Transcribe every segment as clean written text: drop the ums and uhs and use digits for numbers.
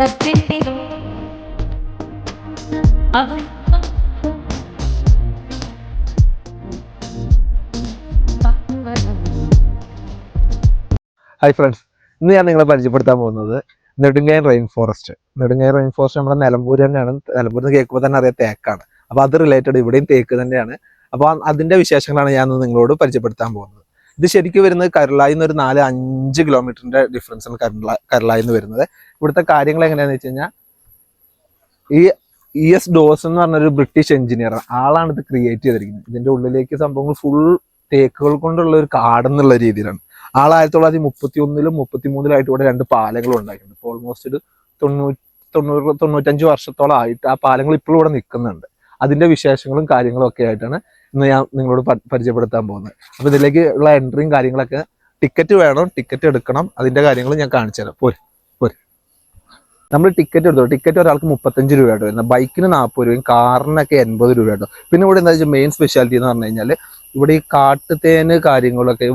Hi friends, ഇന്ന് ഞാൻ നിങ്ങളെ പരിചയപ്പെടുത്താൻ പോകുന്നത് Nedumkayam rain forest. Nedumkayam rain forest നമ്മുടെ നിലമ്പൂർ തന്നെയാണ്. നിലമ്പൂരിൽ നിന്ന് കേൾക്കുമ്പോൾ തന്നെ അറിയാം തേക്കാണ്. അപ്പോൾ അത് റിലേറ്റഡ് ഇവിടെയും തേക്ക് തന്നെയാണ്. അപ്പോൾ അതിൻ്റെ വിശേഷങ്ങളാണ് ഞാൻ നിങ്ങളോട് പരിചയപ്പെടുത്താൻ പോകുന്നത്. ഇത് ശരിക്കും വരുന്നത് കരുളായിൽ നിന്ന് ഒരു 4-5 കിലോമീറ്ററിൻ്റെ ഡിഫറൻസാണ് കരുളായിൽ നിന്ന് വരുന്നത്. ഇവിടുത്തെ കാര്യങ്ങൾ എങ്ങനെയാണെന്ന് വെച്ച് കഴിഞ്ഞാൽ, ഈ ES ഡോസ് എന്ന് പറഞ്ഞൊരു ബ്രിട്ടീഷ് എഞ്ചിനീയറാണ്. ആളാണ് ഇത് ക്രിയേറ്റ് ചെയ്തിരിക്കുന്നത്. ഇതിൻ്റെ ഉള്ളിലേക്ക് സംഭവങ്ങൾ ഫുൾ തേക്കുകൾ കൊണ്ടുള്ള ഒരു കാടെന്നുള്ള രീതിയിലാണ്. 1931-ലും 1933-ലായിട്ട് ഇവിടെ 2 പാലങ്ങളും ഉണ്ടാക്കിയിട്ടുണ്ട്. ഇപ്പോൾ ഓൾമോസ്റ്റ് ഒരു 90-95 വർഷത്തോളം ആയിട്ട് ആ പാലങ്ങൾ ഇപ്പോഴും ഇവിടെ നിൽക്കുന്നുണ്ട്. അതിന്റെ വിശേഷങ്ങളും കാര്യങ്ങളും ഒക്കെ ആയിട്ടാണ് ഇന്ന് ഞാൻ നിങ്ങളോട് പരിചയപ്പെടുത്താൻ പോകുന്നത്. അപ്പൊ ഇതിലേക്ക് ഉള്ള എൻട്രിയും കാര്യങ്ങളൊക്കെ ടിക്കറ്റ് വേണം, ടിക്കറ്റ് എടുക്കണം. അതിന്റെ കാര്യങ്ങൾ ഞാൻ കാണിച്ചു തരാം. പോരെ നമ്മൾ ടിക്കറ്റ് എടുത്തോ. ടിക്കറ്റ് ഒരാൾക്ക് 35 രൂപയായിട്ട് വരുന്നത്, ബൈക്കിന് 40 രൂപയും കാറിനൊക്കെ 80 രൂപയായിട്ടോ. പിന്നെ ഇവിടെ എന്താ വെച്ചാൽ മെയിൻ സ്പെഷ്യാലിറ്റി എന്ന് പറഞ്ഞു കഴിഞ്ഞാൽ, ഇവിടെ ഈ കാട്ടുതേന് കാര്യങ്ങളൊക്കെ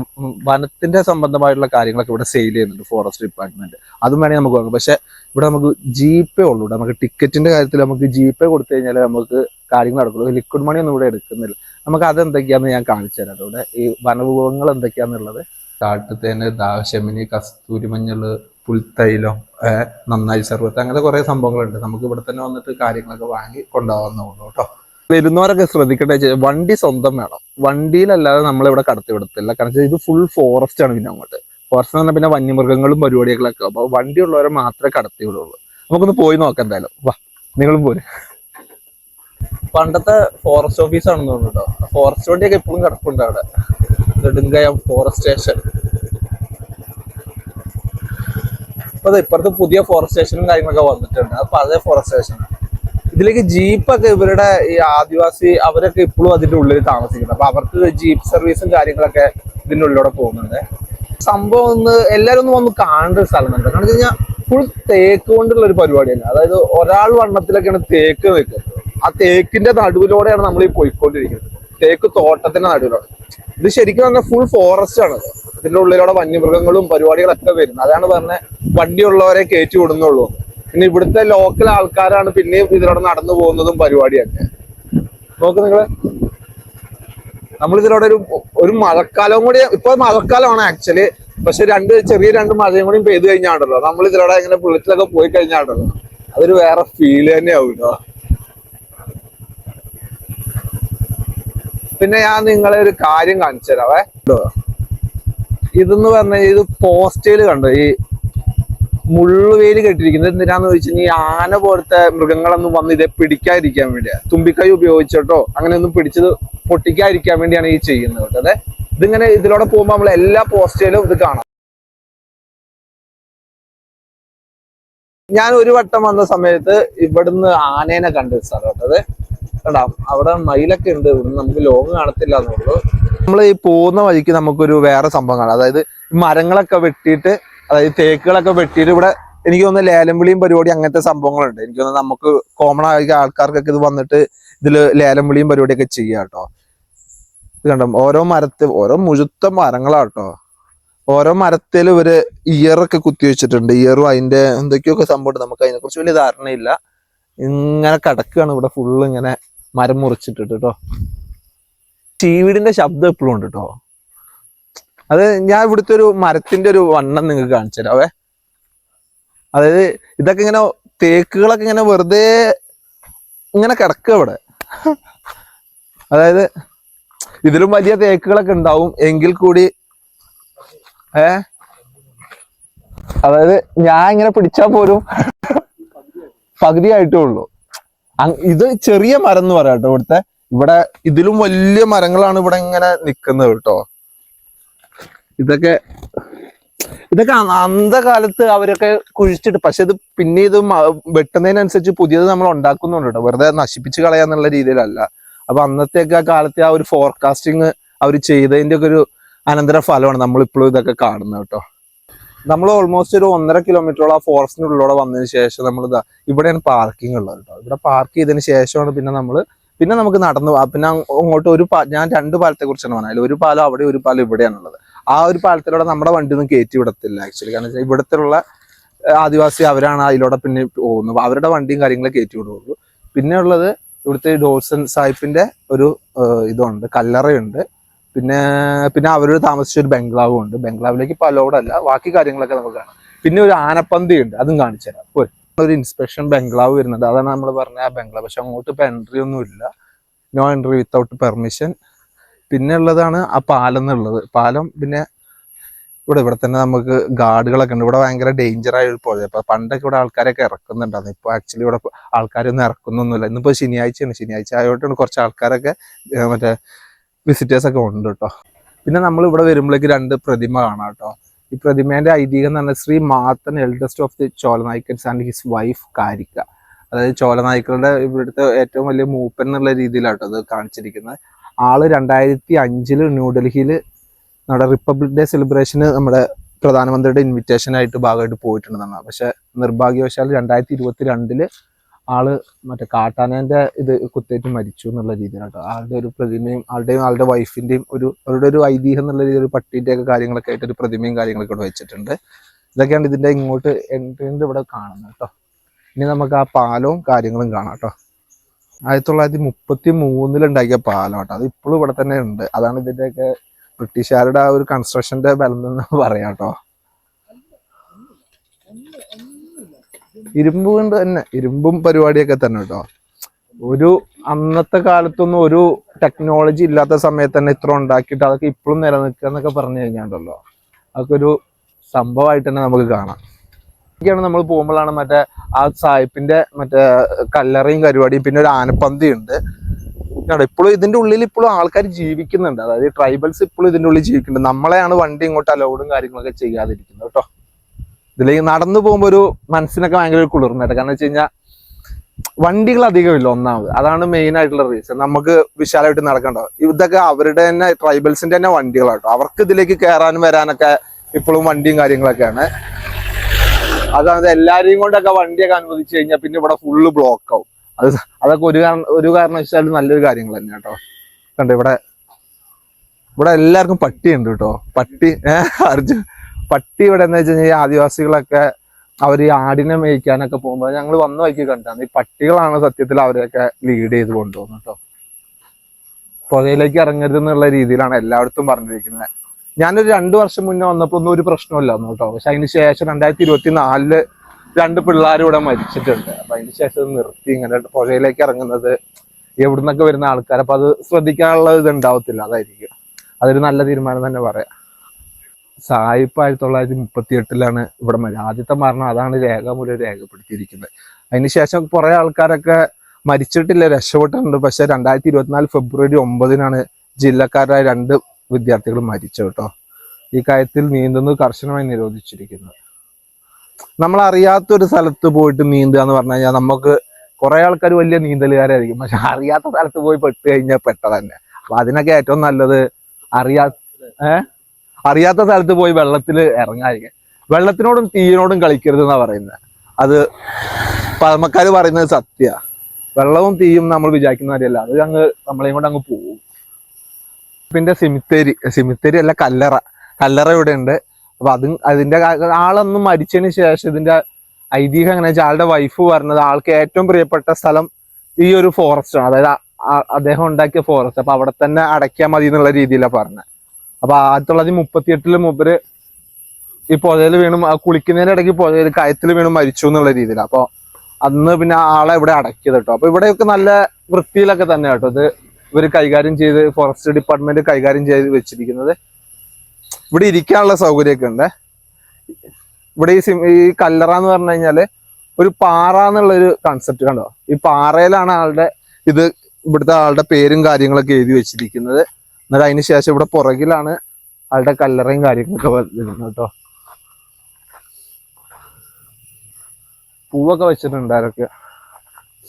വനത്തിന്റെ സംബന്ധമായിട്ടുള്ള കാര്യങ്ങളൊക്കെ ഇവിടെ സെയിൽ ചെയ്യുന്നുണ്ട് ഫോറസ്റ്റ് ഡിപ്പാർട്ട്മെന്റ്. അതും വേണമെങ്കിൽ നമുക്ക് വാങ്ങാം. പക്ഷെ ഇവിടെ നമുക്ക് ജീപ്പേ ഉള്ളൂ. നമുക്ക് ടിക്കറ്റിന്റെ കാര്യത്തിൽ നമുക്ക് ജീപ്പേ കൊടുത്തു കഴിഞ്ഞാൽ നമുക്ക് കാര്യങ്ങൾ നടക്കുള്ളൂ. ലിക്വിഡ് മണി ഒന്നും ഇവിടെ എടുക്കുന്നില്ല. നമുക്ക് അതെന്തൊക്കെയാന്ന് ഞാൻ കാണിച്ചു തരാം. ഇവിടെ ഈ വനവിഭവങ്ങൾ എന്തൊക്കെയാന്നുള്ളത്. കാട്ടുതേന്, ദാശമിനി, കസ്തൂരി മഞ്ഞള്, പുൽത്തൈലം, നന്നായി സർവത്ത്, അങ്ങനെ കുറെ സംഭവങ്ങളുണ്ട്. നമുക്ക് ഇവിടെ തന്നെ വന്നിട്ട് കാര്യങ്ങളൊക്കെ വാങ്ങി കൊണ്ടുപോകാവുന്നതുള്ളൂ കേട്ടോ. വരുന്നവരൊക്കെ ശ്രദ്ധിക്കട്ടെ, വണ്ടി സ്വന്തം വേണം. വണ്ടിയിലല്ലാതെ നമ്മളിവിടെ കടത്തി വിടത്തില്ല. കാരണം ഇത് ഫുൾ ഫോറസ്റ്റ് ആണ്. പിന്നെ അങ്ങോട്ട് ഫോറസ്റ്റ് എന്ന് പറഞ്ഞാൽ പിന്നെ വന്യമൃഗങ്ങളും പരിപാടികളൊക്കെ. അപ്പൊ വണ്ടി ഉള്ളവരെ മാത്രമേ കടത്തി വിടുള്ളൂ. നമുക്കൊന്ന് പോയി നോക്കാം എന്തായാലും. വാ, നിങ്ങളും പോരെ. പണ്ടത്തെ ഫോറസ്റ്റ് ഓഫീസാണെന്ന് തോന്നുന്നു കേട്ടോ. ഫോറസ്റ്റ് വണ്ടിയൊക്കെ ഇപ്പോഴും കിടപ്പുണ്ട് അവിടെ. Nedumkayam forest station. അപ്പൊ അത് ഇപ്പുറത്ത് പുതിയ ഫോറസ്റ്റ് സ്റ്റേഷനും കാര്യങ്ങളൊക്കെ വന്നിട്ടുണ്ട്. അത് പഴയ ഫോറസ്റ്റ് സ്റ്റേഷൻ. ഇതിലേക്ക് ജീപ്പൊക്കെ ഇവരുടെ ഈ ആദിവാസി അവരൊക്കെ ഇപ്പോഴും അതിന്റെ ഉള്ളിൽ താമസിക്കുന്നത്. അപ്പൊ അവർക്ക് ജീപ്പ് സർവീസും കാര്യങ്ങളൊക്കെ ഇതിന്റെ ഉള്ളിലൂടെ പോകുന്നുണ്ട്. സംഭവം എല്ലാവരും വന്ന് കാണേണ്ട ഒരു സ്ഥലമുണ്ട്. കാരണം വെച്ച് കഴിഞ്ഞാൽ ഫുൾ തേക്ക് കൊണ്ടുള്ള ഒരു പരിപാടിയല്ല. അതായത് ഒരാൾ വണ്ണത്തിലൊക്കെയാണ് തേക്ക് നിൽക്കുന്നത്. ആ തേക്കിന്റെ നടുവിലൂടെയാണ് നമ്മൾ ഈ പോയിക്കൊണ്ടിരിക്കുന്നത്. തേക്ക് തോട്ടത്തിന്റെ നടുവിലൂടെ. ഇത് ശരിക്കും പറഞ്ഞാൽ ഫുൾ ഫോറസ്റ്റ് ആണ്. ഇതിന്റെ ഉള്ളിലൂടെ വന്യമൃഗങ്ങളും പരിപാടികളൊക്കെ വരുന്നത്. അതാണ് പറഞ്ഞത് വണ്ടിയുള്ളവരെ കയറ്റി വിടുന്നുള്ളൂ. പിന്നെ ഇവിടുത്തെ ലോക്കൽ ആൾക്കാരാണ് പിന്നെയും ഇതിലൂടെ നടന്നു പോകുന്നതും പരിപാടിയൊക്കെ. നോക്ക് നിങ്ങള്, നമ്മളിതിലൂടെ ഒരു മഴക്കാലവും കൂടി, ഇപ്പൊ മഴക്കാലമാണ് ആക്ച്വലി. പക്ഷെ ചെറിയ രണ്ട് മഴയും കൂടി പെയ്ത് കഴിഞ്ഞാണ്ടല്ലോ, നമ്മൾ ഇതിലൂടെ ഇങ്ങനെ ബുള്ളറ്റിലൊക്കെ പോയി കഴിഞ്ഞാണ്ടല്ലോ, അതൊരു വേറെ ഫീല് തന്നെയാവും കേട്ടോ. പിന്നെ ഞാൻ നിങ്ങളെ ഒരു കാര്യം കാണിച്ചു തരാവേ. ഇതെന്ന് പറഞ്ഞാൽ ഇത് പോസ്റ്റേല് കണ്ടോ, ഈ മുള്ളുവേലി കെട്ടിരിക്കുന്നത് എന്തിനാന്ന് ചോദിച്ചു കഴിഞ്ഞാൽ, ഈ ആന പോലത്തെ മൃഗങ്ങളൊന്നും വന്ന് ഇതേ പിടിക്കാതിരിക്കാൻ വേണ്ടിയാ. തുമ്പിക്കൈ ഉപയോഗിച്ചിട്ടോ അങ്ങനെയൊന്നും പിടിച്ചത് പൊട്ടിക്കാതിരിക്കാൻ വേണ്ടിയാണ് ഈ ചെയ്യുന്നത് കേട്ടോ. അതെ, ഇതിങ്ങനെ ഇതിലൂടെ പോകുമ്പോൾ നമ്മൾ എല്ലാ പോസ്റ്റേലും ഇത് കാണാം. ഞാൻ ഒരു വട്ടം വന്ന സമയത്ത് ഇവിടുന്ന് ആനേനെ കണ്ട സ്ഥലം കേട്ടത്. കണ്ടാം, അവിടെ മയിലൊക്കെ ഉണ്ട്. ഇവിടുന്ന് നമുക്ക് ലോങ് കാണത്തില്ല എന്നുള്ളൂ. നമ്മൾ ഈ പോകുന്ന വഴിക്ക് നമുക്കൊരു വേറെ സംഭവം കാണാം. അതായത് മരങ്ങളൊക്കെ വെട്ടിയിട്ട്, അതായത് തേക്കുകളൊക്കെ വെട്ടിയിട്ട് ഇവിടെ എനിക്ക് തോന്നുന്നു ലേലം വിളിയും പരിപാടി അങ്ങനത്തെ സംഭവങ്ങളുണ്ട്. എനിക്ക് തോന്നുന്നു നമുക്ക് കോമൺ ആയ ആൾക്കാർക്കൊക്കെ ഇത് വന്നിട്ട് ഇതിൽ ലേലം വിളിയും പരിപാടിയൊക്കെ ചെയ്യാം കേട്ടോ. ഇത് കണ്ടോ, ഓരോ മുഴുത്ത മരങ്ങളാട്ടോ. ഓരോ മരത്തിലും ഇവര് ഇയറൊക്കെ കുത്തി വെച്ചിട്ടുണ്ട്. ഇയറും അതിന്റെ എന്തൊക്കെയൊക്കെ സംഭവം. നമുക്ക് അതിനെ കുറിച്ച് വലിയ ധാരണയില്ല. ഇങ്ങനെ കിടക്കുകയാണ് ഇവിടെ ഫുള്ള് ഇങ്ങനെ മരം മുറിച്ചിട്ടിട്ട് കേട്ടോ. ചീവീടിന്റെ ശബ്ദം എപ്പോഴും ഉണ്ട് കേട്ടോ. അത് ഞാൻ ഇവിടുത്തെ ഒരു മരത്തിന്റെ ഒരു വണ്ണം നിങ്ങൾക്ക് കാണിച്ചു തരാവേ. അതായത് ഇതൊക്കെ ഇങ്ങനെ തേക്കുകളൊക്കെ ഇങ്ങനെ വെറുതെ ഇങ്ങനെ കിടക്കുക ഇവിടെ. അതായത് ഇതിലും വലിയ തേക്കുകളൊക്കെ ഉണ്ടാവും എങ്കിൽ കൂടി അതായത് ഞാൻ ഇങ്ങനെ പിടിച്ചാൽ പോലും പകുതിയായിട്ടേ ഉള്ളൂ. ഇത് ചെറിയ മരം എന്ന് പറയാം കേട്ടോ. ഇവിടെ ഇതിലും വലിയ മരങ്ങളാണ് ഇവിടെ ഇങ്ങനെ നിക്കുന്നത് കേട്ടോ. ഇതൊക്കെ അന്ധകാലത്ത് അവരൊക്കെ കുഴിച്ചിട്ട്, പക്ഷെ ഇത് പിന്നെ ഇത് വെട്ടുന്നതിനനുസരിച്ച് പുതിയത് നമ്മൾ ഉണ്ടാക്കുന്നുണ്ട് കേട്ടോ. വെറുതെ നശിപ്പിച്ച് കളയാന്നുള്ള രീതിയിലല്ല. അപ്പൊ അന്നത്തെയൊക്കെ കാലത്തെ ആ ഒരു ഫോർകാസ്റ്റിങ് അവർ ചെയ്തതിന്റെ ഒക്കെ ഒരു അനന്തര ഫലമാണ് നമ്മളിപ്പോഴും ഇതൊക്കെ കാണുന്നത് കേട്ടോ. നമ്മൾ ഓൾമോസ്റ്റ് ഒരു 1.5 കിലോമീറ്ററോളം ആ ഫോറസ്റ്റിനുള്ളിലൂടെ വന്നതിന് ശേഷം നമ്മൾ ഇവിടെയാണ് പാർക്കിംഗ് ഉള്ളത് കേട്ടോ. ഇവിടെ പാർക്ക് ചെയ്തതിന് ശേഷമാണ് പിന്നെ നമുക്ക് നടന്നു. പിന്നെ അങ്ങോട്ട് ഞാൻ 2 പാലത്തെ കുറിച്ചാണ് പറഞ്ഞത്. ഒരു പാലം അവിടെ, ഒരു പാലം ഇവിടെയാണുള്ളത്. ആ ഒരു പാലത്തിലൂടെ നമ്മുടെ വണ്ടി ഒന്നും കയറ്റി വിടത്തില്ല ആക്ച്വലി. കാരണം വെച്ചാൽ ഇവിടത്തുള്ള ആദിവാസി അവരാണ് അതിലൂടെ പിന്നെ പോകുന്നത്. അവരുടെ വണ്ടിയും കാര്യങ്ങളൊക്കെ കയറ്റി വിടുള്ളൂ. പിന്നെ ഉള്ളത് ഇവിടുത്തെ ഡോൾസൺ സാഹിബിന്റെ ഒരു ഇതുണ്ട്, കല്ലറയുണ്ട്. പിന്നെ പിന്നെ അവർ താമസിച്ച ഒരു ബംഗ്ലാവും ഉണ്ട്. ബംഗ്ലാവിലേക്ക് ഇപ്പോൾ അലൗഡ് അല്ല, ബാക്കി കാര്യങ്ങളൊക്കെ നമുക്ക് കാണാം. പിന്നെ ഒരു ആനപ്പന്തി ഉണ്ട്, അതും കാണിച്ചു തരാം. ഒരു ഇൻസ്പെക്ഷൻ ബംഗ്ലാവ് വരുന്നുണ്ട്, അതാണ് നമ്മൾ പറഞ്ഞ ആ ബംഗ്ലാവ്. പക്ഷെ അങ്ങോട്ട് ഇപ്പൊ എൻട്രി ഒന്നും ഇല്ല, നോ എൻട്രി വിത്തൗട്ട് പെർമിഷൻ. പിന്നെ ഉള്ളതാണ് ആ പാലം എന്നുള്ളത്. പാലം പിന്നെ ഇവിടെ തന്നെ നമുക്ക് ഗാർഡുകളൊക്കെ ഉണ്ട്. ഇവിടെ ഭയങ്കര ഡേഞ്ചർ ആയ ഒരു പുഴ. ഇപ്പൊ പണ്ടൊക്കെ ഇവിടെ ആൾക്കാരൊക്കെ ഇറക്കുന്നുണ്ടായിരുന്നു. ഇപ്പൊ ആക്ച്വലി ഇവിടെ ആൾക്കാരൊന്നും ഇറക്കുന്നൊന്നുമില്ല. ഇന്നിപ്പോ ശനിയാഴ്ചയാണ്, ശനിയാഴ്ച ആയതുകൊണ്ടാണ് കുറച്ച് ആൾക്കാരൊക്കെ മറ്റേ വിസിറ്റേഴ്സ് ഒക്കെ ഉണ്ട് കേട്ടോ. പിന്നെ നമ്മൾ ഇവിടെ വരുമ്പോഴേക്ക് 2 പ്രതിമ കാണാം കേട്ടോ. ഈ പ്രതിമേന്റെ ഐതിഹ്യം എന്ന് പറഞ്ഞാൽ Shri Mathan, eldest of the Cholanaickans and his wife Karikka. അതായത് ചോലനായ്ക്കളുടെ ഇവിടുത്തെ ഏറ്റവും വലിയ മൂപ്പൻ എന്നുള്ള രീതിയിലാട്ടോ അത് കാണിച്ചിരിക്കുന്നത്. ആള് 2005 ന്യൂഡൽഹിയിൽ നമ്മുടെ റിപ്പബ്ലിക് ഡേ സെലിബ്രേഷന് നമ്മുടെ പ്രധാനമന്ത്രിയുടെ ഇൻവിറ്റേഷൻ ആയിട്ട് ഭാഗമായിട്ട് പോയിട്ടുണ്ടെന്നാണ്. പക്ഷെ നിർഭാഗ്യവശാൽ 2022 ആള് മറ്റേ കാട്ടാനേന്റെ ഇത് കുത്തേറ്റ് മരിച്ചു എന്നുള്ള രീതിയിലാട്ടോ. ആളുടെ ഒരു പ്രതിമയും ആളുടെ വൈഫിന്റെയും അവരുടെ ഒരു ഐതിഹ്യം എന്നുള്ള രീതിയിൽ ഒരു പട്ടിന്റെ ഒക്കെ കാര്യങ്ങളൊക്കെ ആയിട്ട് ഒരു പ്രതിമയും കാര്യങ്ങളൊക്കെ ഇവിടെ വെച്ചിട്ടുണ്ട്. ഇതൊക്കെയാണ് ഇതിന്റെ ഇങ്ങോട്ട് എൻട്രിന്റെ ഇവിടെ കാണുന്നത് കേട്ടോ. ഇനി നമുക്ക് ആ പാലവും കാര്യങ്ങളും കാണാം കേട്ടോ. 1933 ഉണ്ടാക്കിയ പാലം കേട്ടോ. അത് ഇപ്പോഴും ഇവിടെ തന്നെ ഉണ്ട്. അതാണ് ഇതിന്റെയൊക്കെ ബ്രിട്ടീഷുകാരുടെ ആ ഒരു കൺസ്ട്രക്ഷന്റെ ബലം എന്ന് പറയാം കേട്ടോ. ഇരുമ്പ് കൊണ്ട് തന്നെ, ഇരുമ്പും പരിപാടിയൊക്കെ തന്നെ കേട്ടോ. ഒരു അന്നത്തെ കാലത്തൊന്നും ഒരു ടെക്നോളജി ഇല്ലാത്ത സമയത്ത് തന്നെ ഇത്ര ഉണ്ടാക്കിയിട്ട് അതൊക്കെ ഇപ്പോഴും നിലനിൽക്കുക എന്നൊക്കെ പറഞ്ഞു കഴിഞ്ഞാണ്ടല്ലോ, അതൊക്കെ ഒരു സംഭവമായിട്ട് തന്നെ നമുക്ക് കാണാം. ഒക്കെയാണ് നമ്മൾ പോകുമ്പോഴാണ് മറ്റേ ആ സാഹിബിന്റെ മറ്റേ കല്ലറയും പരിപാടിയും പിന്നെ ഒരു ആനപ്പന്തി ഉണ്ട്. ഇപ്പോഴും ഇതിന്റെ ഉള്ളിൽ ഇപ്പോഴും ആൾക്കാർ ജീവിക്കുന്നുണ്ട്. അതായത് ട്രൈബൽസ് ഇപ്പോഴും ഇതിന്റെ ഉള്ളിൽ ജീവിക്കുന്നുണ്ട്. നമ്മളെയാണ് വണ്ടി ഇങ്ങോട്ട് അലൗഡും കാര്യങ്ങളൊക്കെ ചെയ്യാതിരിക്കുന്നത് കേട്ടോ. ഇതിലേക്ക് നടന്നു പോകുമ്പോൾ ഒരു മനസ്സിനൊക്കെ ഭയങ്കര ഒരു കുളിർമയായിട്ട്. കാരണം വെച്ച് കഴിഞ്ഞാൽ വണ്ടികൾ അധികമില്ല ഒന്നാമത്, അതാണ് മെയിൻ ആയിട്ടുള്ള റീസൺ. നമുക്ക് വിശാലമായിട്ട് നടക്കണ്ടോ. ഇതൊക്കെ അവരുടെ തന്നെ ട്രൈബൽസിന്റെ തന്നെ വണ്ടികളാട്ടോ. അവർക്ക് ഇതിലേക്ക് കയറാനും വരാനൊക്കെ ഇപ്പോഴും വണ്ടിയും കാര്യങ്ങളൊക്കെയാണ്. അതാണ് എല്ലാരെയും കൊണ്ടൊക്കെ വണ്ടിയൊക്കെ അനുവദിച്ചു കഴിഞ്ഞാൽ പിന്നെ ഇവിടെ ഫുള്ള് ബ്ലോക്ക് ആവും. അതൊക്കെ ഒരു കാരണവശാലും നല്ലൊരു കാര്യങ്ങൾ തന്നെ കേട്ടോ. കണ്ടോ ഇവിടെ എല്ലാവർക്കും പട്ടിയുണ്ട് കേട്ടോ. പട്ടി ഇവിടെ എന്താ വെച്ച് കഴിഞ്ഞാൽ ആദിവാസികളൊക്കെ അവർ ഈ ആടിനെ മേയ്ക്കാനൊക്കെ പോകുമ്പോൾ ഞങ്ങൾ വന്ന വഴിക്ക് കണ്ടാണ് ഈ പട്ടികളാണ് സത്യത്തിൽ അവരെയൊക്കെ ലീഡ് ചെയ്ത് കൊണ്ടുപോകുന്നത് കേട്ടോ. പുഴയിലേക്ക് ഇറങ്ങരുത് എന്നുള്ള രീതിയിലാണ് എല്ലായിടത്തും പറഞ്ഞിരിക്കുന്നത്. ഞാനൊരു 2 വർഷം മുന്നേ വന്നപ്പോൾ ഒന്നും ഒരു പ്രശ്നമില്ലായിരുന്നു കേട്ടോ. പക്ഷെ അതിന് ശേഷം 2024 2 പിള്ളേർ ഇവിടെ മരിച്ചിട്ടുണ്ട്. അപ്പൊ അതിന് ശേഷം നിർത്തി ഇങ്ങനെ പുഴയിലേക്ക് ഇറങ്ങുന്നത്. എവിടുന്നൊക്കെ വരുന്ന ആൾക്കാർ, അപ്പൊ അത് ശ്രദ്ധിക്കാനുള്ള ഇത് ഉണ്ടാവത്തില്ല. അതായിരിക്കും അതൊരു നല്ല തീരുമാനം തന്നെ പറയാം. സായിപ്പ് 1938 ഇവിടെ ആദ്യത്തെ മരണം. അതാണ് രേഖാമൂലം രേഖപ്പെടുത്തിയിരിക്കുന്നത്. അതിനുശേഷം കുറെ ആൾക്കാരൊക്കെ മരിച്ചിട്ടില്ല, രക്ഷപ്പെട്ടിട്ടുണ്ട്. പക്ഷെ 2024 ഫെബ്രുവരി 9 ജില്ലക്കാരായ 2 വിദ്യാർത്ഥികൾ മരിച്ചു കേട്ടോ. ഈ കാര്യത്തിൽ നീന്തുന്നത് കർശനമായി നിരോധിച്ചിരിക്കുന്നത്. നമ്മൾ അറിയാത്തൊരു സ്ഥലത്ത് പോയിട്ട് നീന്തുക എന്ന് പറഞ്ഞു കഴിഞ്ഞാൽ നമുക്ക് കുറെ ആൾക്കാർ വലിയ നീന്തലുകാരായിരിക്കും. പക്ഷെ അറിയാത്ത സ്ഥലത്ത് പോയി പെട്ട് കഴിഞ്ഞാൽ തന്നെ. അപ്പൊ അതിനൊക്കെ ഏറ്റവും നല്ലത് അറിയാത്ത സ്ഥലത്ത് പോയി വെള്ളത്തിൽ ഇറങ്ങാതിരിക്കുക. വെള്ളത്തിനോടും തീയിനോടും കളിക്കരുത് എന്നാ പറയുന്നത്. അത് പഴമക്കാര് പറയുന്നത് സത്യ. വെള്ളവും തീയും നമ്മൾ വിചാരിക്കുന്ന കാര്യമല്ല, അത് നമ്മളെയും കൊണ്ട് അങ്ങ് പോകും. പിന്നെ സിമിത്തേരി അല്ല, കല്ലറ ഇവിടെ ഉണ്ട്. അപ്പൊ അതിന്റെ ആളൊന്നും മരിച്ചതിന് ശേഷം ഇതിന്റെ ഐതിഹ്യം എങ്ങനെ വെച്ചാൽ ആളുടെ വൈഫ് പറഞ്ഞത് ആൾക്ക് ഏറ്റവും പ്രിയപ്പെട്ട സ്ഥലം ഈ ഒരു ഫോറസ്റ്റ് ആണ്. അതായത് അദ്ദേഹം ഉണ്ടാക്കിയ ഫോറസ്റ്റ്. അപ്പൊ അവിടെ തന്നെ അടയ്ക്കാൻ മതി എന്നുള്ള രീതിയിലാണ് പറഞ്ഞത്. അപ്പൊ 1938 മൂപ്പര് ഈ പുഴയിൽ വീണും കുളിക്കുന്നതിന്റെ ഇടയ്ക്ക് പുഴയിൽ കയത്തിൽ വീണും മരിച്ചു എന്നുള്ള രീതിയിൽ. അപ്പൊ അന്ന് പിന്നെ ആളെ ഇവിടെ അടക്കിയത് കേട്ടോ. അപ്പൊ ഇവിടെയൊക്കെ നല്ല വൃത്തിയിലൊക്കെ തന്നെ കേട്ടോ ഇത് ഇവര് കൈകാര്യം ചെയ്ത്, ഫോറസ്റ്റ് ഡിപ്പാർട്ട്മെന്റ് കൈകാര്യം ചെയ്ത് വെച്ചിരിക്കുന്നത്. ഇവിടെ ഇരിക്കാനുള്ള സൗകര്യമൊക്കെ ഉണ്ട്. ഇവിടെ ഈ കല്ലറ എന്ന് പറഞ്ഞു കഴിഞ്ഞാല് ഒരു പാറ എന്നുള്ളൊരു കൺസെപ്റ്റ് കണ്ടോ. ഈ പാറയിലാണ് ഇവിടുത്തെ ആളുടെ പേരും കാര്യങ്ങളൊക്കെ എഴുതി വെച്ചിരിക്കുന്നത്. എന്നിട്ട് അതിന് ശേഷം ഇവിടെ പുറകിലാണ് ആളുടെ കല്ലറയും കാര്യങ്ങളൊക്കെ വരുന്നത് കേട്ടോ. പൂവൊക്കെ വെച്ചിട്ടുണ്ട് ആരൊക്കെ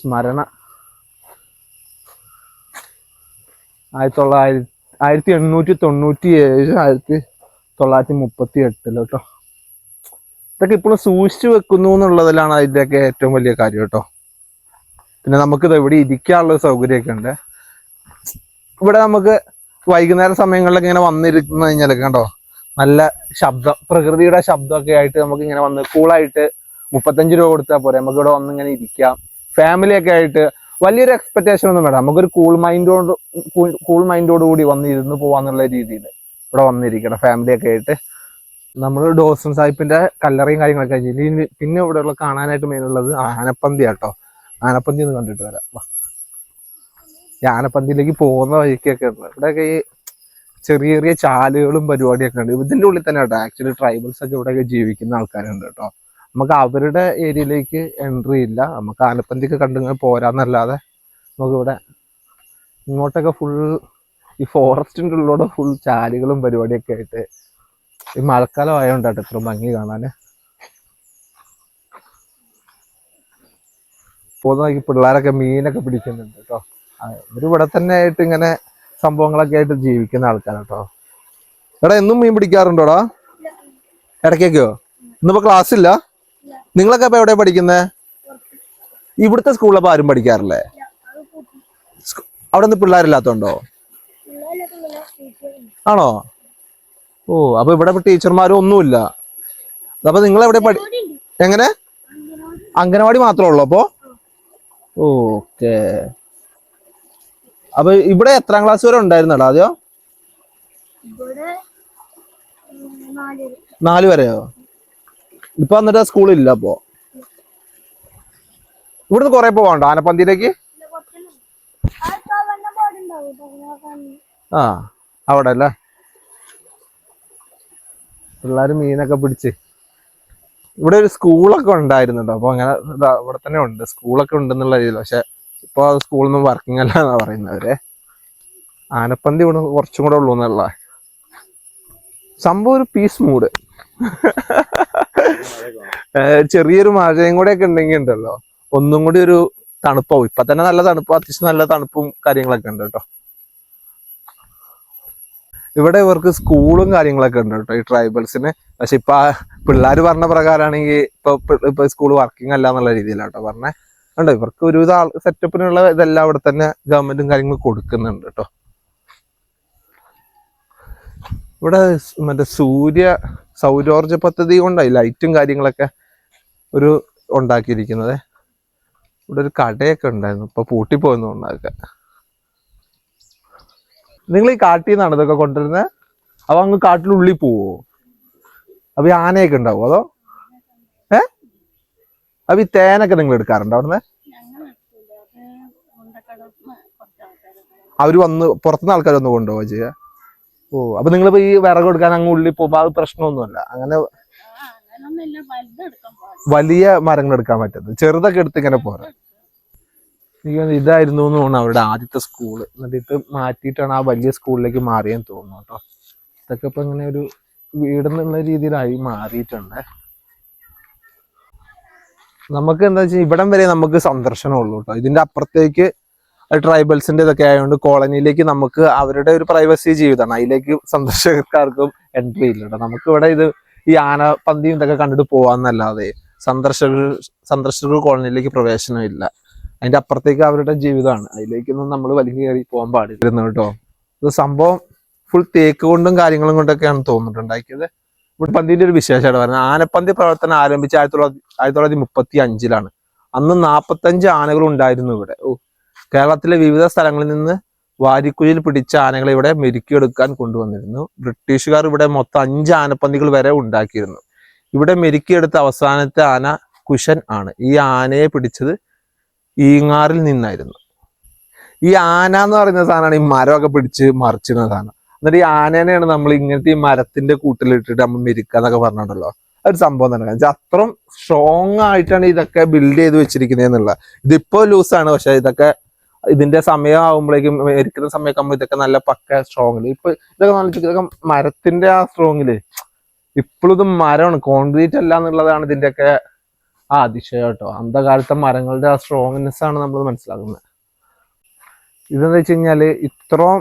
സ്മരണ. 1897 1938 കേട്ടോ. ഇതൊക്കെ ഇപ്പോഴും സൂക്ഷിച്ചു വെക്കുന്നു എന്നുള്ളതിലാണ് അതിൻ്റെയൊക്കെ ഏറ്റവും വലിയ കാര്യം കേട്ടോ. പിന്നെ നമുക്കിത് ഇവിടെ ഇരിക്കാനുള്ള സൗകര്യമൊക്കെ ഉണ്ട്. ഇവിടെ നമുക്ക് വൈകുന്നേര സമയങ്ങളിലൊക്കെ ഇങ്ങനെ വന്നിരിക്കുന്ന കഴിഞ്ഞാലൊക്കെ കണ്ടോ നല്ല ശബ്ദം, പ്രകൃതിയുടെ ശബ്ദമൊക്കെ ആയിട്ട് നമുക്ക് ഇങ്ങനെ വന്ന് കൂളായിട്ട് 35 രൂപ കൊടുത്താൽ പോരെ, നമുക്ക് ഇവിടെ വന്നിങ്ങനെ ഇരിക്കാം, ഫാമിലിയൊക്കെ ആയിട്ട്. വലിയൊരു എക്സ്പെക്ടേഷൻ ഒന്നും വേണ്ട, നമുക്കൊരു കൂൾ മൈൻഡോട് കൂടി വന്നിരുന്ന് പോവാന്നുള്ള രീതിയിൽ ഇവിടെ വന്നിരിക്കണം ഫാമിലിയൊക്കെ ആയിട്ട്. നമ്മൾ ഡോസൻ സാഹിബിന്റെ കല്ലറയും കാര്യങ്ങളൊക്കെ കഴിഞ്ഞ് പിന്നെ ഇവിടെയുള്ള കാണാനായിട്ട് മെയിൻ ഉള്ളത് ആനപ്പന്തി കേട്ടോ. ആനപ്പന്തി ഒന്ന് കണ്ടിട്ട് വരാം. ഈ ആനപ്പന്തിയിലേക്ക് പോകുന്ന വഴിക്കൊക്കെ ഉണ്ട് ഇവിടെയൊക്കെ ഈ ചെറിയ ചെറിയ ചാലുകളും പരിപാടിയൊക്കെ ഉണ്ട്. ഇതിന്റെ ഉള്ളിൽ തന്നെ കേട്ടോ ആക്ച്വലി ട്രൈബൽസ് ഒക്കെ ഇവിടെയൊക്കെ ജീവിക്കുന്ന ആൾക്കാരുണ്ട് കേട്ടോ. നമുക്ക് അവരുടെ ഏരിയയിലേക്ക് എൻട്രി ഇല്ല, നമുക്ക് ആനപ്പന്തിക്ക് കണ്ടിങ്ങനെ പോരാന്നല്ലാതെ നമുക്കിവിടെ ഇങ്ങോട്ടൊക്കെ ഫുൾ ഈ ഫോറസ്റ്റിൻ്റെ ഉള്ളിലൂടെ ഫുൾ ചാലുകളും പരിപാടിയൊക്കെ ആയിട്ട്. ഈ മഴക്കാലം ആയതുകൊണ്ടാട്ടോ ഇത്ര ഭംഗി കാണാന്. പോകുന്ന നോക്കി പിള്ളേരൊക്കെ മീനൊക്കെ പിടിക്കുന്നുണ്ട് കേട്ടോ. ഇവരിവിടെ തന്നെ ആയിട്ട് ഇങ്ങനെ സംഭവങ്ങളൊക്കെ ആയിട്ട് ജീവിക്കുന്ന ആൾക്കാരാണ് കേട്ടോ. എടാ എന്നും മീൻ പിടിക്കാറുണ്ടോടാ? ഇടയ്ക്കൊക്കെയോ? ഇന്നിപ്പോ ക്ലാസ് ഇല്ല? നിങ്ങളൊക്കെ ഇപ്പൊ എവിടെയാ പഠിക്കുന്നേ? ഇവിടുത്തെ സ്കൂളിലപ്പോ ആരും പഠിക്കാറില്ലേ? അവിടെ നിന്ന് പിള്ളേരില്ലാത്തോണ്ടോ? ആണോ? ഓ, അപ്പൊ ഇവിടെ ടീച്ചർമാരും ഒന്നുമില്ല. അപ്പൊ നിങ്ങൾ എവിടെ എങ്ങനെ അംഗനവാടി മാത്രമേ ഉള്ളൂ അപ്പോ? ഓക്കെ. അപ്പൊ ഇവിടെ എത്രാം ക്ലാസ് വരെ ഉണ്ടായിരുന്നടാ ആദ്യം? 4 വരെയോ? ഇപ്പൊ എന്നിട്ട് സ്കൂളില്ല അപ്പോ? ഇവിടുന്ന് കൊറേ പോവാണ്ടോ ആനപ്പന്തിയിലേക്ക്? ആ, അവിടെ അല്ലേ പിള്ളേര് മീനൊക്കെ പിടിച്ച്. ഇവിടെ ഒരു സ്കൂളൊക്കെ ഉണ്ടായിരുന്നുണ്ടോ? അപ്പൊ അങ്ങനെ ഇവിടെ തന്നെ ഉണ്ട്, സ്കൂളൊക്കെ ഉണ്ടെന്നുള്ള രീതിയിൽ. പക്ഷെ ഇപ്പൊ സ്കൂളൊന്നും വർക്കിംഗ് അല്ല എന്നാ പറയുന്നവരെ. ആനപ്പന്തി ഇവിടെ കുറച്ചും കൂടെ ഉള്ളൂ എന്നുള്ള സംഭവം. ഒരു പീസ് മൂഡ്. ചെറിയൊരു മഴയും കൂടെ ഒക്കെ ഉണ്ടെങ്കിൽ ഉണ്ടല്ലോ ഒന്നും കൂടി ഒരു തണുപ്പാവും. ഇപ്പൊ തന്നെ നല്ല തണുപ്പ്, അത്യാവശ്യം നല്ല തണുപ്പും കാര്യങ്ങളൊക്കെ ഉണ്ട് കേട്ടോ. ഇവിടെ ഇവർക്ക് സ്കൂളും കാര്യങ്ങളൊക്കെ ഉണ്ട് കേട്ടോ ഈ ട്രൈബൽസിന്. പക്ഷെ ഇപ്പൊ പിള്ളേർ പറഞ്ഞ പ്രകാരമാണെങ്കിൽ ഇപ്പൊ സ്കൂൾ വർക്കിംഗ് അല്ല എന്നുള്ള രീതിയിലാട്ടോ പറഞ്ഞേ. ഉണ്ട്, ഇവർക്ക് ഒരുവിധ സെറ്റപ്പിനുള്ള ഇതെല്ലാം ഇവിടെ തന്നെ ഗവൺമെന്റും കാര്യങ്ങളും കൊടുക്കുന്നുണ്ട് കേട്ടോ. ഇവിടെ മറ്റേ സൗരോർജ പദ്ധതി കൊണ്ടായി ലൈറ്റും കാര്യങ്ങളൊക്കെ ഒരു ഉണ്ടാക്കിയിരിക്കുന്നത്. ഇവിടെ ഒരു കടയൊക്കെ ഉണ്ടായിരുന്നു, ഇപ്പൊ പൂട്ടിപ്പോയെന്ന് ഉണ്ടാക്കുക. നിങ്ങൾ ഈ കാട്ടിൽ നിന്നാണ് ഇതൊക്കെ കൊണ്ടുവരുന്നത്? അപ്പൊ അങ്ങ് കാട്ടിനുള്ളിൽ പോവോ? അപ്പൊ ഈ ആനയൊക്കെ ഉണ്ടാവും അതോ? അപ്പൊ ഈ തേനൊക്കെ നിങ്ങൾ എടുക്കാറുണ്ടോ അവിടുന്ന്? അവര് വന്ന് പുറത്തുനിന്ന് ആൾക്കാർ വന്ന് കൊണ്ടുപോവാ ചെയ്യാ? ഓ, അപ്പൊ നിങ്ങളിപ്പോ ഈ വിറക് എടുക്കാൻ അങ്ങ് ഉള്ളിൽ പോകുമ്പോ അത് പ്രശ്നമൊന്നുമല്ല? അങ്ങനെ വലിയ മരങ്ങൾ എടുക്കാൻ പറ്റരുത്, ചെറുതൊക്കെ എടുത്ത് ഇങ്ങനെ പോരാ. ഇതായിരുന്നു എന്ന് തോന്നുന്നു അവരുടെ ആദ്യത്തെ സ്കൂള്. എന്നിട്ട് മാറ്റിയിട്ടാണ് ആ വലിയ സ്കൂളിലേക്ക് മാറിയെന്ന് തോന്നുന്നു കേട്ടോ. ഇതൊക്കെ ഇപ്പൊ ഇങ്ങനെ ഒരു വീടെന്നുള്ള രീതിയിലായി മാറിയിട്ടുണ്ട്. നമുക്ക് എന്താ വെച്ചാൽ ഇവിടം വരെ നമുക്ക് സന്ദർശനമുള്ളൂ കേട്ടോ. ഇതിന്റെ അപ്പുറത്തേക്ക് ട്രൈബൽസിന്റെ ഇതൊക്കെ ആയതുകൊണ്ട് കോളനിയിലേക്ക് നമുക്ക് അവരുടെ ഒരു പ്രൈവസി ജീവിതമാണ്, അതിലേക്ക് സന്ദർശകർക്കാർക്കും എൻട്രി ഇല്ല കേട്ടോ. നമുക്ക് ഇവിടെ ഈ ആനപ്പന്തിയും ഇതൊക്കെ കണ്ടിട്ട് പോവാന്നല്ലാതെ സന്ദർശകർ കോളനിയിലേക്ക് പ്രവേശനം ഇല്ല. അതിന്റെ അപ്പുറത്തേക്ക് അവരുടെ ജീവിതമാണ്, അതിലേക്കൊന്നും നമ്മൾ വലിഞ്ഞു കയറി പോകാൻ പാടില്ലായിരുന്നു കേട്ടോ. ഇത് സംഭവം ഫുൾ തേക്ക് കൊണ്ടും കാര്യങ്ങളും കൊണ്ടൊക്കെയാണ് തോന്നിട്ടുണ്ടാക്കിയത്. ഇവിടെ പന്തിന്റെ ഒരു വിശേഷമായിട്ട് പറഞ്ഞത്, ആനപ്പന്തി പ്രവർത്തനം ആരംഭിച്ച 1935 അന്ന് 45 ആനകൾ ഉണ്ടായിരുന്നു ഇവിടെ. കേരളത്തിലെ വിവിധ സ്ഥലങ്ങളിൽ നിന്ന് വാരിക്കുഴിയിൽ പിടിച്ച ആനകളെ ഇവിടെ മെരുക്കിയെടുക്കാൻ കൊണ്ടുവന്നിരുന്നു. ബ്രിട്ടീഷുകാർ ഇവിടെ മൊത്തം 5 ആനപ്പന്തികൾ വരെ ഉണ്ടാക്കിയിരുന്നു. ഇവിടെ മെരുക്കിയെടുത്ത അവസാനത്തെ ആന കുശൻ ആണ്. ഈ ആനയെ പിടിച്ചത് ഈങ്ങാറിൽ നിന്നായിരുന്നു. ഈ ആന എന്ന് പറയുന്ന സാധനമാണ് ഈ മരമൊക്കെ പിടിച്ച് മറിച്ചിടുന്ന സാധനം. എന്നിട്ട് ഈ ആനേനെയാണ് നമ്മൾ ഇങ്ങനത്തെ ഈ മരത്തിന്റെ കൂട്ടിലിട്ടിട്ട് നമ്മൾ മെരുക്കാന്നൊക്കെ പറഞ്ഞിട്ടുണ്ടല്ലോ. ഒരു സംഭവം തന്നെ അത്രയും സ്ട്രോങ് ആയിട്ടാണ് ഇതൊക്കെ ബിൽഡ് ചെയ്ത് വെച്ചിരിക്കുന്നത് എന്നുള്ള. ഇതിപ്പോ ലൂസാണ്, പക്ഷെ ഇതിന്റെ സമയം ആകുമ്പോഴേക്കും മെരുക്കുന്ന സമയമൊക്കെ ആകുമ്പോൾ ഇതൊക്കെ നല്ല പക്ക സ്ട്രോങ്ങില്. ഇതൊക്കെ മരത്തിന്റെ ആ സ്ട്രോങ്ങില് ഇപ്പോഴും ഇത് മരമാണ്, കോൺക്രീറ്റ് അല്ല എന്നുള്ളതാണ് ഇതിന്റെയൊക്കെ അതിശയം കേട്ടോ. അന്ധകാലത്തെ മരങ്ങളുടെ ആ സ്ട്രോങ്നെസ് ആണ് നമ്മൾ മനസ്സിലാക്കുന്നത്. ഇതെന്താ വെച്ച് കഴിഞ്ഞാല് ഇത്രയും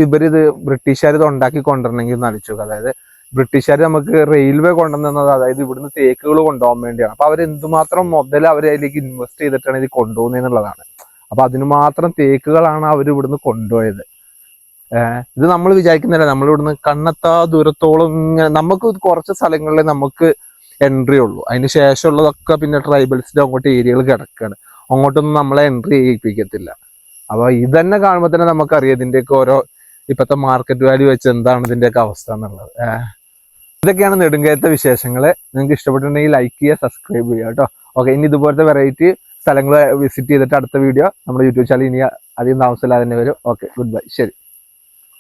ഇവരിത് ബ്രിട്ടീഷുകാർ ഇത് ഉണ്ടാക്കി കൊണ്ടുവരണമെങ്കിൽ നടിച്ചു. അതായത് ബ്രിട്ടീഷുകാർ നമുക്ക് റെയിൽവേ കൊണ്ടുവന്നത് അതായത് ഇവിടുന്ന് തേക്കുകൾ കൊണ്ടുപോകാൻ വേണ്ടിയാണ്. അപ്പൊ അവർ എന്തുമാത്രം മുതൽ അവർ അതിലേക്ക് ഇൻവെസ്റ്റ് ചെയ്തിട്ടാണ് ഇത് കൊണ്ടുപോകുന്നതെന്നുള്ളതാണ്. അപ്പൊ അതിന് മാത്രം തേക്കുകളാണ് അവർ ഇവിടുന്ന് കൊണ്ടുപോയത്. ഇത് നമ്മൾ വിചാരിക്കുന്നില്ല, നമ്മൾ ഇവിടുന്ന് കണ്ണെത്താ ദൂരത്തോളം ഇങ്ങനെ നമുക്ക് കുറച്ച് സ്ഥലങ്ങളിൽ നമുക്ക് എൻട്രി ഉള്ളൂ. അതിന് ശേഷമുള്ളതൊക്കെ പിന്നെ ട്രൈബൽസിന്റെ അങ്ങോട്ട് ഏരിയകൾ കിടക്കുകയാണ്. അങ്ങോട്ടൊന്നും നമ്മളെ എൻട്രി ചെയ്യിപ്പിക്കത്തില്ല. അപ്പൊ ഇതന്നെ കാണുമ്പോൾ തന്നെ നമുക്കറിയാം ഇതിന്റെയൊക്കെ ഓരോ ഇപ്പോഴത്തെ മാർക്കറ്റ് വാല്യൂ വെച്ച് എന്താണ് ഇതിന്റെയൊക്കെ അവസ്ഥ എന്നുള്ളത്. ഇതൊക്കെയാണ് നെടുങ്കയത്തെ വിശേഷങ്ങൾ. നിങ്ങൾക്ക് ഇഷ്ടപ്പെട്ടിട്ടുണ്ടെങ്കിൽ ലൈക്ക് ചെയ്യുക, സബ്സ്ക്രൈബ് ചെയ്യുക കേട്ടോ. ഓക്കെ, ഇനി ഇതുപോലത്തെ വെറൈറ്റി സ്ഥലങ്ങൾ വിസിറ്റ് ചെയ്തിട്ട് അടുത്ത വീഡിയോ നമ്മുടെ യൂട്യൂബ് ചാനൽ ഇനി അധികം താമസമില്ലാതെ തന്നെ വരും. ഓക്കെ, ഗുഡ് ബൈ, ശരി.